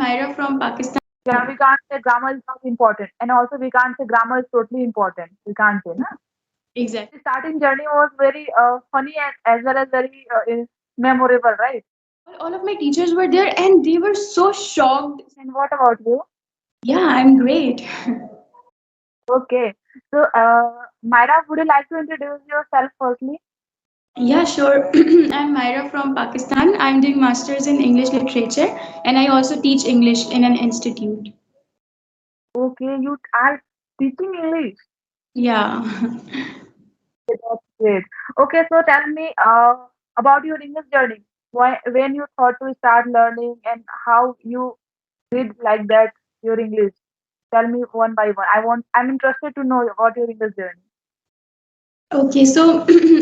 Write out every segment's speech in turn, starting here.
Myra from Pakistan. Yeah, we can't say grammar is not important, and also we can't say grammar is totally important. We can't say, na? Exactly. The starting journey was very funny and as well as very memorable, right? All of my teachers were there and they were so shocked. And what about you? Yeah, I'm great. Okay, so Myra, would you like to introduce yourself firstly? Yeah, sure. I'm Myra from Pakistan. I'm doing masters in English literature and I also teach English in an institute. Okay, you are teaching English. Yeah. Okay, that's great. Okay, so tell me about your English journey. Why, when you thought to start learning and how you did like that your English. Tell me one by one. I'm interested to know about your English journey. Okay, so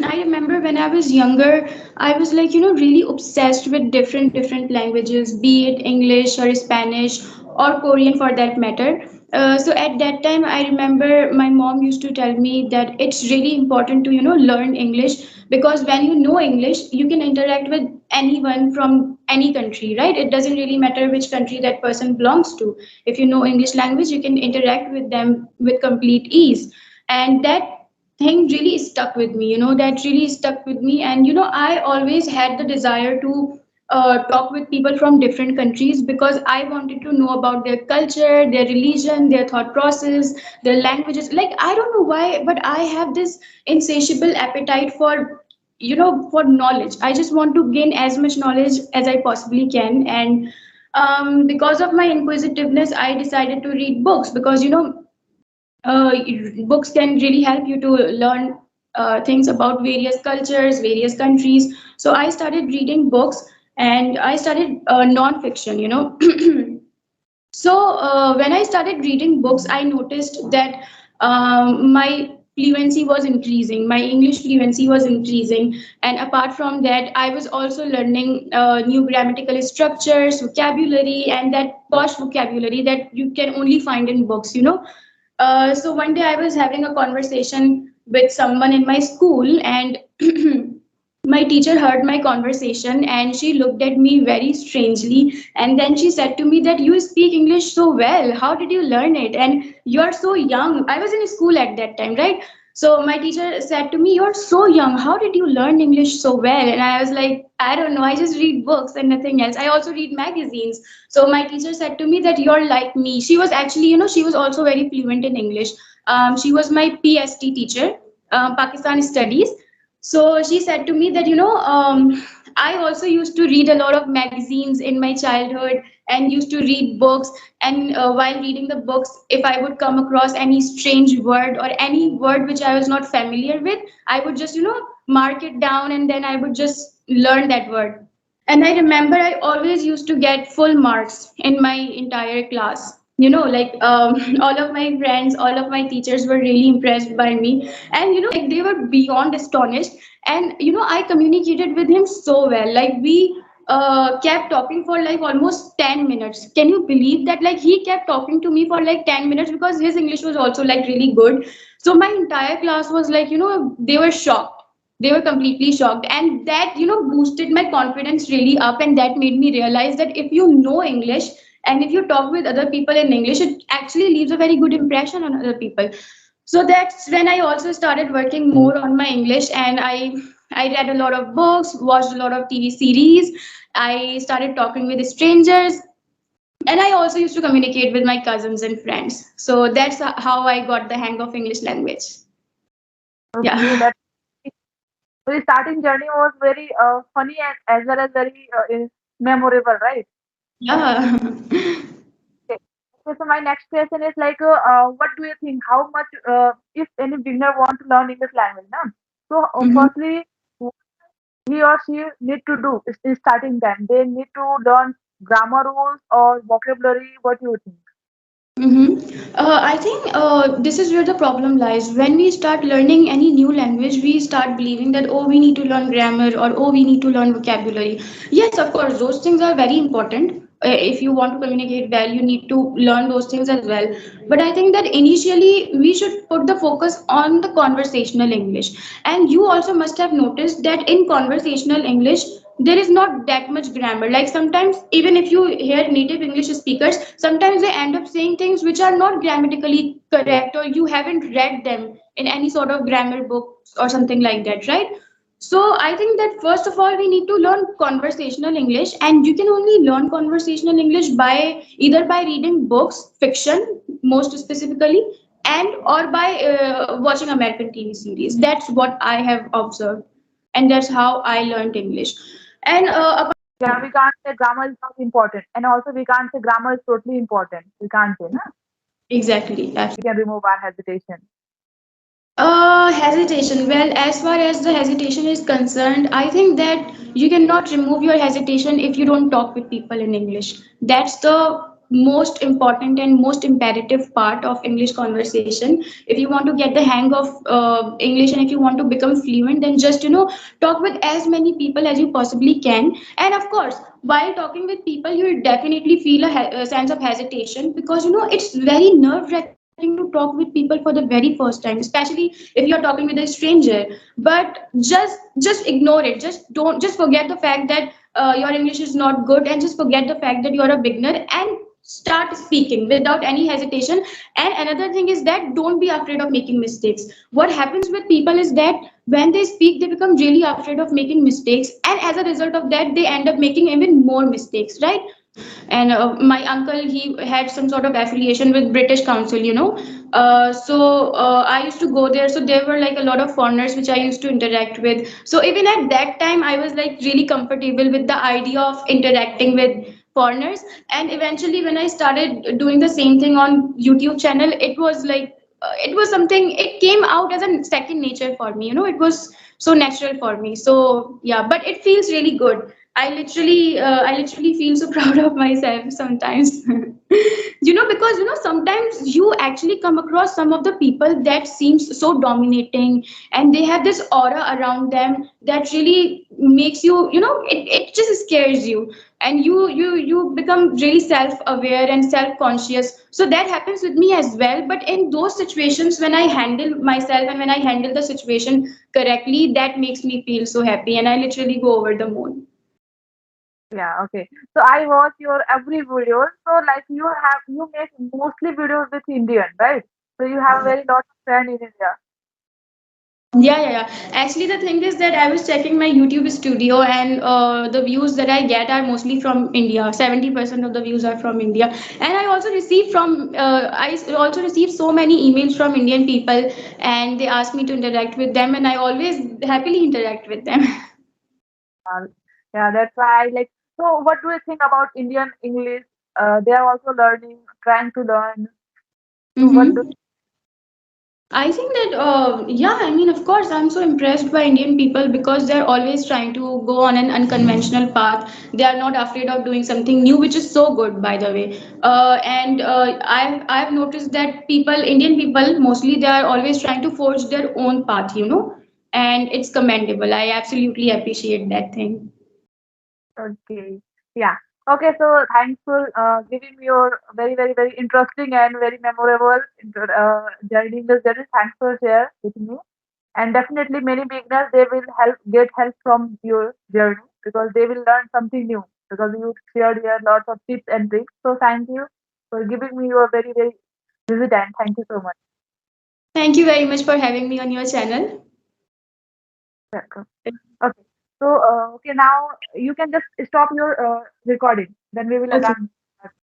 I remember when I was younger, I was like, really obsessed with different languages, be it English or Spanish or Korean for that matter. So at that time, I remember my mom used to tell me that it's really important to, learn English because when you know English, you can interact with anyone from any country, right? It doesn't really matter which country that person belongs to. If you know English language, you can interact with them with complete ease. And that thing really stuck with me, that really stuck with me. And I always had the desire to talk with people from different countries because I wanted to know about their culture, their religion, their thought process, their languages. Like, I don't know why, but I have this insatiable appetite for for knowledge. I just want to gain as much knowledge as I possibly can. And because of my inquisitiveness, I decided to read books because uh, books can really help you to learn things about various cultures, various countries. So I started reading books and I started non-fiction, So when I started reading books, I noticed that my fluency was increasing, my English fluency was increasing, and apart from that, I was also learning new grammatical structures, vocabulary, and that posh vocabulary that you can only find in books. So one day I was having a conversation with someone in my school, and my teacher heard my conversation and she looked at me very strangely, and then she said to me that you speak English so well, how did you learn it, and you are so young. I was in school at that time, right? So my teacher said to me, you're so young, how did you learn English so well? And I was like, I don't know, I just read books and nothing else. I also read magazines. So my teacher said to me that you're like me. She was actually, she was also very fluent in English. She was my PST teacher, Pakistan studies. So she said to me that, I also used to read a lot of magazines in my childhood and used to read books. And while reading the books, if I would come across any strange word or any word which I was not familiar with, I would just, mark it down and then I would just learn that word. And I remember I always used to get full marks in my entire class. Like all of my friends, all of my teachers were really impressed by me. And, like they were beyond astonished. And, I communicated with him so well. Like we kept talking for like almost 10 minutes. Can you believe that? Like he kept talking to me for like 10 minutes because his English was also like really good. So my entire class was like, they were shocked, they were completely shocked, and that boosted my confidence really up, and that made me realize that if you know English and if you talk with other people in English, it actually leaves a very good impression on other people. So that's when I also started working more on my English, and I read a lot of books, watched a lot of TV series, I started talking with strangers, and I also used to communicate with my cousins and friends. So that's how I got the hang of English language. Okay, Yeah. that the starting journey was very funny and as well as very memorable, right? Yeah. Okay. Okay, so my next question is like, what do you think? How much, if any beginner want to learn English language, na? So, Mhm. firstly, he or she need to do is starting time. They need to learn grammar rules or vocabulary. What do you think? I think this is where the problem lies. When we start learning any new language, we start believing that, oh, we need to learn grammar or oh, we need to learn vocabulary. Yes, of course, those things are very important. If you want to communicate well, you need to learn those things as well. But I think that initially we should put the focus on the conversational English. And you also must have noticed that in conversational English, there is not that much grammar. Like sometimes, even if you hear native English speakers, sometimes they end up saying things which are not grammatically correct, or you haven't read them in any sort of grammar books or something like that, right? So I think that first of all, we need to learn conversational English, and you can only learn conversational English by either by reading books, fiction, most specifically, and or by watching American TV series. That's what I have observed, and that's how I learned English. And Yeah, we can't say grammar is not important, and also we can't say grammar is totally important. We can't say, na? exactly, We can remove our hesitation. hesitation. Well, as far as the hesitation is concerned, I think that you cannot remove your hesitation if you don't talk with people in English. That's the most important and most imperative part of English conversation. If you want to get the hang of English, and if you want to become fluent, then just talk with as many people as you possibly can. And of course, while talking with people, you'll definitely feel a sense of hesitation, because it's very nerve-wracking to talk with people for the very first time, especially if you're talking with a stranger. But just ignore it. Just forget the fact that your English is not good, and just forget the fact that you're a beginner, and start speaking without any hesitation. And another thing is that don't be afraid of making mistakes. What happens with people is that when they speak, they become really afraid of making mistakes, and as a result of that, they end up making even more mistakes, right? And my uncle, he had some sort of affiliation with British Council, so I used to go there. So there were like a lot of foreigners which I used to interact with. So even at that time, I was like really comfortable with the idea of interacting with foreigners. And eventually, when I started doing the same thing on YouTube channel, it was like it was something, it came out as a second nature for me. It was so natural for me. So yeah, but it feels really good. I literally feel so proud of myself sometimes. Because sometimes you actually come across some of the people that seems so dominating, and they have this aura around them that really makes you, it just scares you, and you become really self-aware and self-conscious. So that happens with me as well. But in those situations, when I handle myself and when I handle the situation correctly, that makes me feel so happy, and I literally go over the moon. Yeah, okay. So I watch your every video. So like you make mostly videos with Indian, right? So you have very lot of friends in India. Yeah, yeah, yeah. Actually, the thing is that I was checking my YouTube studio, and the views that I get are mostly from India. 70% of the views are from India. And I also receive so many emails from Indian people, and they ask me to interact with them, and I always happily interact with them. Uh, yeah, that's why I like. So what do you think about Indian English? They are also learning, trying to learn. So what do Mm-hmm. I think that, yeah, I mean, of course, I'm so impressed by Indian people because they're always trying to go on an unconventional path. They are not afraid of doing something new, which is so good, by the way. And I've noticed that Indian people, mostly, they are always trying to forge their own path, and it's commendable. I absolutely appreciate that thing. Okay. Yeah. Okay. So thanks for giving me your very, very, very interesting and very memorable journey in this journey. Thanks for share with me. And definitely many beginners, they will get help from your journey because they will learn something new because you shared here lots of tips and tricks. So thank you for giving me your very, very visit and thank you so much. Thank you very much for having me on your channel. Welcome. Okay. So, okay, now you can just stop your recording. Then we will Okay. again